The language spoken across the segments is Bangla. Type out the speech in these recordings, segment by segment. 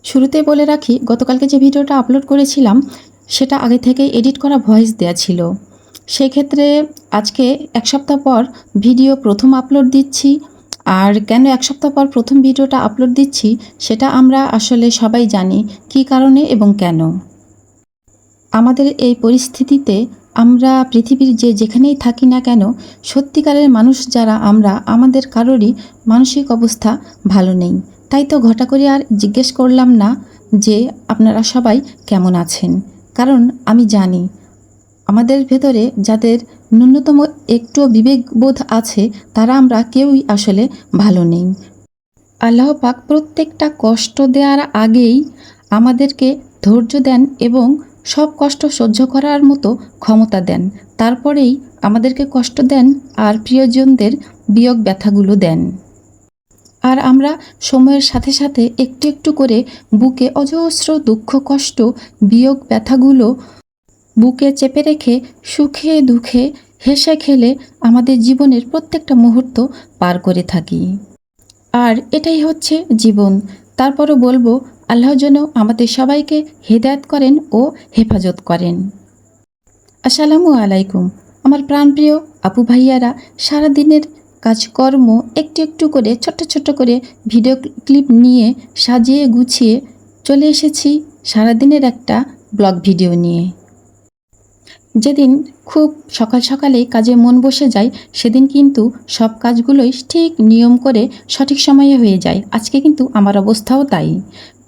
শুরুতেই বলে রাখি, গতকালকে যে ভিডিওটা আপলোড করেছিলাম সেটা আগে থেকেই এডিট করা ভয়েস দেয়া ছিল। সেক্ষেত্রে আজকে ১ সপ্তাহ পর ভিডিও প্রথম আপলোড দিচ্ছি। আর কেন ১ সপ্তাহ পর প্রথম ভিডিওটা আপলোড দিচ্ছি সেটা আমরা আসলে সবাই জানি কী কারণে এবং কেন। আমাদের এই পরিস্থিতিতে আমরা পৃথিবীর যেখানেই থাকি না কেন, সত্যিকারের মানুষ যারা আমরা, আমাদের কারোরই মানসিক অবস্থা ভালো নেই। তাই তো ঘটা করে আর জিজ্ঞেস করলাম না যে আপনারা সবাই কেমন আছেন। কারণ আমি জানি আমাদের ভেতরে যাদের ন্যূনতম একটুও বিবেকবোধ আছে তারা আমরা কেউই আসলে ভালো নেই। আল্লাহ পাক প্রত্যেকটা কষ্ট দেওয়ার আগেই আমাদেরকে ধৈর্য দেন এবং সব কষ্ট সহ্য করার মতো ক্ষমতা দেন। তারপরেই আমাদেরকে কষ্ট দেন আর প্রিয়জনদের বিয়োগ ব্যথাগুলো দেন। আর আমরা সময়ের সাথে সাথে একটু একটু করে বুকে অজস্র দুঃখ কষ্ট বিয়োগ ব্যথাগুলো বুকে চেপে রেখে সুখে দুঃখে হেসে খেলে আমাদের জীবনের প্রত্যেকটা মুহূর্ত পার করে থাকি। আর এটাই হচ্ছে জীবন। তারপরও বলবো, আল্লাহ যেন আমাদের সবাইকে হেদায়েত করেন ও হেফাজত করেন। আসসালামু আলাইকুম। আমার প্রাণপ্রিয় আপু ভাইয়ারা, সারাদিনের কাজকর্ম একটু একটু করে ছোট্ট ছোট্ট করে ভিডিও ক্লিপ নিয়ে সাজিয়ে গুছিয়ে চলে এসেছি সারাদিনের একটা ব্লগ ভিডিও নিয়ে। যেদিন খুব সকাল সকালেই কাজে মন বসে যায় সেদিন কিন্তু সব কাজগুলোই ঠিক নিয়ম করে সঠিক সময়ে হয়ে যায়। আজকে কিন্তু আমার অবস্থাও তাই।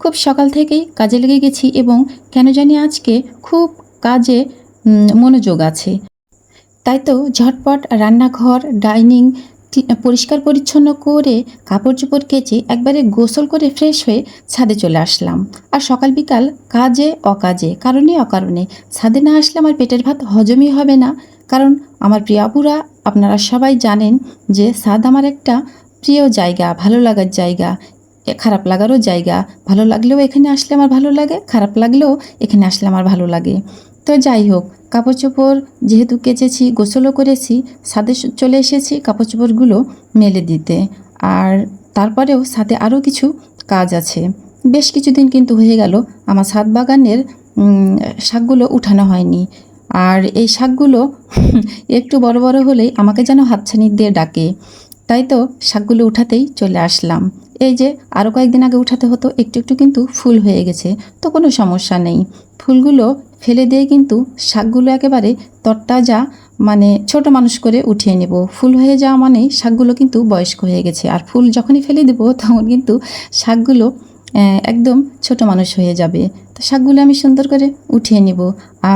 খুব সকাল থেকেই কাজে লেগে গেছি এবং কেন জানি আজকে খুব কাজে মনোযোগ আছে। তাই তো ঝটপট রান্নাঘর, ডাইনিং পরিষ্কার পরিচ্ছন্ন করে কাপড় চোপড় কেচে একবারে গোসল করে ফ্রেশ হয়ে ছাদে চলে আসলাম। আর সকাল বিকাল কাজে অকাজে, কারণে অকারণে ছাদে না আসলে আমার পেটের ভাত হজমই হবে না। কারণ আমার প্রিয় আপুরা, আপনারা সবাই জানেন যে ছাদ আমার একটা প্রিয় জায়গা, ভালো লাগার জায়গা, খারাপ লাগারও জায়গা। ভালো লাগলেও এখানে আসলে আমার ভালো লাগে, খারাপ লাগলেও এখানে আসলে আমার ভালো লাগে। তো যাই হোক, কাপড় চোপড় যেহেতু কেচেছি, গোসলও করেছি, ছাদে চলে এসেছি কাপড় চোপড়গুলো মেলে দিতে। আর তারপরেও ছাদে আরও কিছু কাজ আছে। বেশ কিছুদিন কিন্তু হয়ে গেল আমার ছাদ বাগানের শাকগুলো উঠানো হয়নি। আর এই শাকগুলো একটু বড় বড় হলেই আমাকে যেন হাতছানি দিয়ে ডাকে। তাই তো শাকগুলো উঠাতেই চলে আসলাম। এই যে আরও কয়েকদিন আগে উঠাতে হতো, একটু একটু কিন্তু ফুল হয়ে গেছে, তো কোনো সমস্যা নেই। ফুলগুলো ফেলে দিয়ে কিন্তু শাকগুলো একেবারে তরতাজা, মানে ছোট মানুষ করে উঠিয়ে নেব। ফুল হয়ে যাওয়া মানেই শাকগুলো কিন্তু বয়স্ক হয়ে গেছে, আর ফুল যখনই ফেলে দেবো তখন কিন্তু শাকগুলো একদম ছোট মানুষ হয়ে যাবে। তো শাকগুলো আমি সুন্দর করে উঠিয়ে নেব।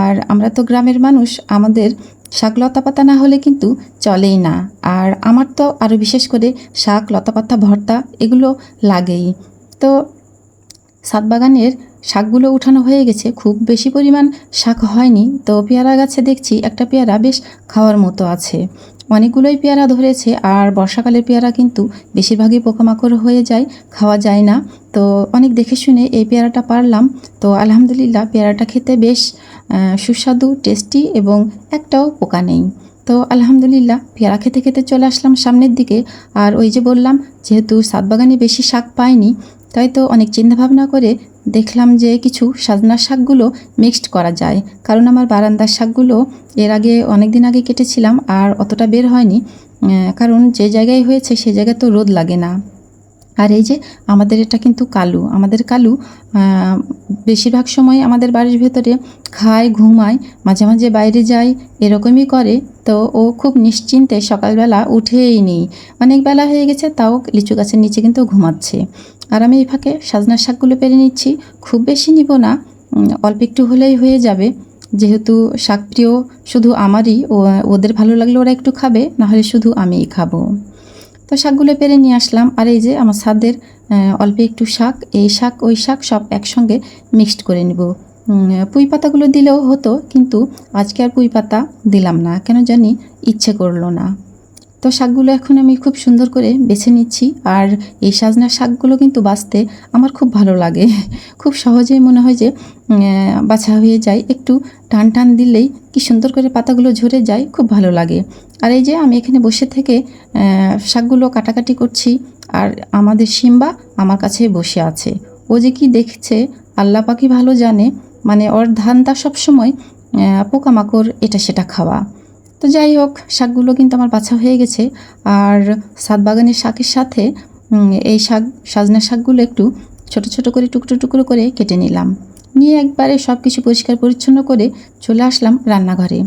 আর আমরা তো গ্রামের মানুষ, আমাদের শাক লতাপাতা না হলে কিন্তু চলেই না। আর আমার তো আরও বিশেষ করে শাক লতাপাতা ভর্তা এগুলো লাগেই। তো ছাদ বাগানের শাকগুলো উঠানো হয়ে গেছে, খুব বেশি পরিমাণ শাক হয়নি। তো পেয়ারা গাছে দেখছি একটা পেয়ারা বেশ খাওয়ার মতো আছে, অনেকগুলোই পেয়ারা ধরেছে। আর বর্ষাকালের পেয়ারা কিন্তু বেশিরভাগই পোকামাকড় হয়ে যায়, খাওয়া যায় না। তো অনেক দেখে শুনে এই পেয়ারাটা পারলাম। তো আলহামদুলিল্লাহ পেয়ারাটা খেতে বেশ সুস্বাদু, টেস্টি এবং একটাও পোকা নেই। তো আলহামদুলিল্লাহ পেয়ারা খেতে খেতে চলে আসলাম সামনের দিকে। আর ওই যে বললাম, যেহেতু ছাদ বাগানে বেশি শাক পাইনি, তাই তো অনেক চিন্তাভাবনা করে দেখলাম যে কিছু সাজনার শাকগুলো মিক্সড করা যায়। কারণ আমার বারান্দার শাকগুলো এর আগে অনেক দিন আগে কেটেছিলাম আর অতটা বের হয়নি, কারণ যে জায়গায় হয়েছে সে জায়গায় তো রোদ লাগে না। আর এই যে আমাদের এটা কিন্তু কালু, আমাদের কালু বেশিরভাগ সময় আমাদের বাড়ির ভেতরে খায়, ঘুমায়, মাঝে মাঝে বাইরে যায়, এরকমই করে। তো ও খুব নিশ্চিন্তে সকালবেলা উঠেই নেই, অনেক বেলা হয়ে গেছে তাও লিচু গাছের নিচে কিন্তু ঘুমাচ্ছে। আর আমি এই ফাঁকে সাজনার শাকগুলো পেরে নিচ্ছি, খুব বেশি নিব না, অল্প একটু হলেই হয়ে যাবে। যেহেতু শাকপ্রিয় শুধু আমারই, ওদের ভালো লাগলে ওরা একটু খাবে, নাহলে শুধু আমিই খাবো। তো শাকগুলো পেরে নিয়ে আসলাম। আর এই যে আমার ছাদের অল্প একটু শাক, এই শাক ওই শাক সব একসঙ্গে মিক্সড করে নেব। পুঁই পাতাগুলো দিলেও হতো, কিন্তু আজকে আর পুঁই পাতা দিলাম না, কেন জানি ইচ্ছে করলো না। তো শাকগুলো এখন আমি খুব সুন্দর করে বেছে নিচ্ছি। আর এই সাজনার শাকগুলো কিন্তু বাছতে আমার খুব ভালো লাগে, খুব সহজেই মনে হয় যে বাছা হয়ে যায়। একটু টান টান দিলেই কি সুন্দর করে পাতাগুলো ঝরে যায়, খুব ভালো লাগে। আর এই যে আমি এখানে বসে থেকে শাকগুলো কাটাকাটি করছি। আর আমাদের সিম্বা আমার কাছে বসে আছে, ও যে কি দেখছে আল্লাহ পাকই ভালো জানে। মানে ওর ধান্দা সবসময় পোকামাকড় এটা সেটা খাওয়া। তো যাই হোক, শাকগুলো কিন্তু আমার বাছা হয়ে গেছে। আর ছাদ বাগানের শাকের সাথে এই সাজনা শাকগুলো একটু ছোট ছোট করে টুকরো টুকরো করে কেটে নিলাম। নিয়ে একবারে সব কিছু পরিষ্কার পরিচ্ছন্ন করে চলে আসলাম রান্নাঘরে।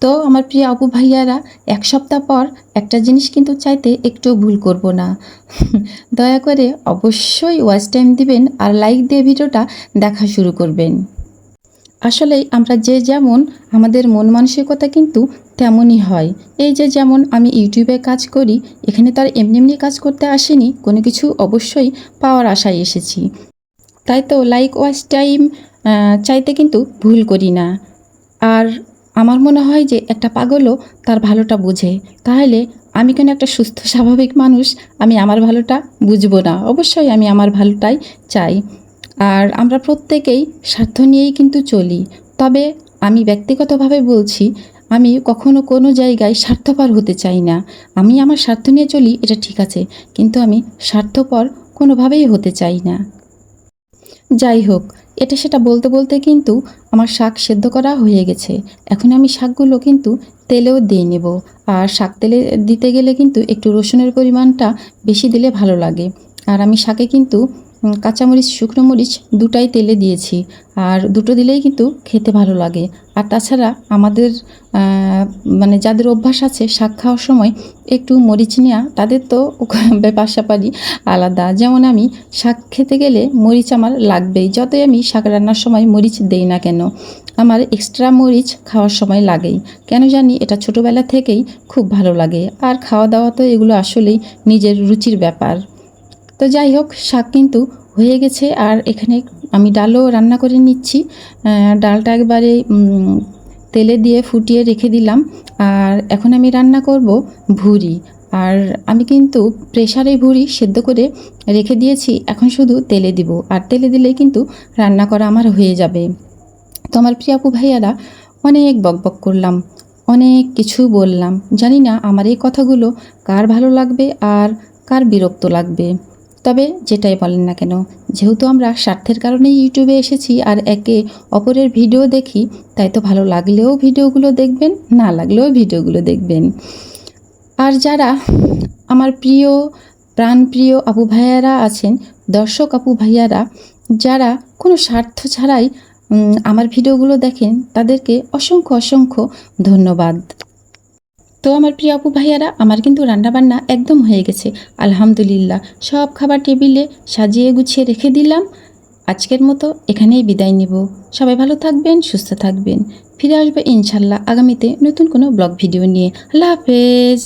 তো আমার প্রিয় আপু ভাইয়ারা, এক সপ্তাহ পর একটা জিনিস কিন্তু চাইতে একটু ভুল করব না। দয়া করে অবশ্যই ওয়াচ টাইম দিবেন আর লাইক দিয়ে ভিডিওটা দেখা শুরু করবেন। আসলেই আমরা যে যেমন, আমাদের মন মানসিকতা কিন্তু তেমনই হয়। এই যে যেমন আমি ইউটিউবে কাজ করি, এখানে তো আর এমনি এমনি কাজ করতে আসিনি, কোনো কিছু অবশ্যই পাওয়ার আশায় এসেছি। তাই তো লাইক ওয়াচ টাইম চাইতে কিন্তু ভুল করি না। আর আমার মনে হয় যে একটা পাগলও তার ভালোটা বোঝে। তাহলে আমি কেন একটা সুস্থ স্বাভাবিক মানুষ আমি আমার ভালোটা বুঝবো না? অবশ্যই আমি আমার ভালোটাই চাই। আর আমরা প্রত্যেকেই স্বার্থ নিয়েই কিন্তু চলি। তবে আমি ব্যক্তিগতভাবে বলছি, আমি কখনো কোনো জায়গায় স্বার্থপর হতে চাই না। আমি আমার স্বার্থ নিয়ে চলি, এটা ঠিক আছে, কিন্তু আমি স্বার্থপর কোনোভাবেই হতে চাই না। যাই হোক, এটা সেটা বলতে বলতে কিন্তু আমার শাক সেদ্ধ করা হয়ে গেছে। এখন আমি শাকগুলো কিন্তু তেলেও দিয়ে নেব। আর শাক তেলে দিতে গেলে কিন্তু একটু রসুনের পরিমাণটা বেশি দিলে ভালো লাগে। আর আমি শাকে কিন্তু কাঁচামরিচ, শুকনো মরিচ দুটাই তেলে দিয়েছি। আর দুটো দিলেই কিন্তু খেতে ভালো লাগে। আর তাছাড়া আমাদের মানে যাদের অভ্যাস আছে শাক খাওয়ার সময় একটু মরিচ নেওয়া, তাদের তো ব্যাপার স্যাপারই আলাদা। যেমন আমি শাক খেতে গেলে মরিচ আমার লাগবেই। যতই আমি শাক রান্নার সময় মরিচ দেই না কেন, আমার এক্সট্রা মরিচ খাওয়ার সময় লাগেই। কেন জানি এটা ছোটোবেলা থেকেই খুব ভালো লাগে। আর খাওয়া দাওয়া তো এগুলো আসলেই নিজের রুচির ব্যাপার। তো যাই হোক, শাক কিন্তু হয়ে গেছে। আর এখানে আমি ডালও রান্না করে নিচ্ছি। ডালটা একবারে তেলে দিয়ে ফুটিয়ে রেখে দিলাম। আর এখন আমি রান্না করব ভুঁড়ি। আর আমি কিন্তু প্রেসারে ভুঁড়ি সেদ্ধ করে রেখে দিয়েছি, এখন শুধু তেলে দিব। আর তেলে দিলেই কিন্তু রান্না করা আমার হয়ে যাবে। তো আমার প্রিয় আপু ভাইয়ারা, অনেক বকবক করলাম, অনেক কিছু বললাম। জানি না আমার এই কথাগুলো কার ভালো লাগবে আর কার বিরক্ত লাগবে। তবে যেটাই বলেন না কেন, যেহেতু আমরা স্বার্থের কারণেই ইউটিউবে এসেছি আর একে অপরের ভিডিও দেখি, তাই তো ভালো লাগলেও ভিডিওগুলো দেখবেন, না লাগলেও ভিডিওগুলো দেখবেন। আর যারা আমার প্রিয় প্রাণপ্রিয় আপু ভাইয়ারা আছেন, দর্শক আপু ভাইয়ারা, যারা কোনো স্বার্থ ছাড়াই আমার ভিডিওগুলো দেখেন, তাদেরকে অসংখ্য অসংখ্য ধন্যবাদ। তো আমার প্রিয় আপু ভাইয়ারা, আমার কিন্তু রান্নাবান্না একদম হয়ে গেছে আলহামদুলিল্লাহ। সব খাবার টেবিলে সাজিয়ে গুছিয়ে রেখে দিলাম। আজকের মতো এখানেই বিদায় নিব। সবাই ভালো থাকবেন, সুস্থ থাকবেন। ফিরে আসবে ইনশাল্লাহ আগামীতে নতুন কোনো ব্লগ ভিডিও নিয়ে। আল্লাহ হাফেজ।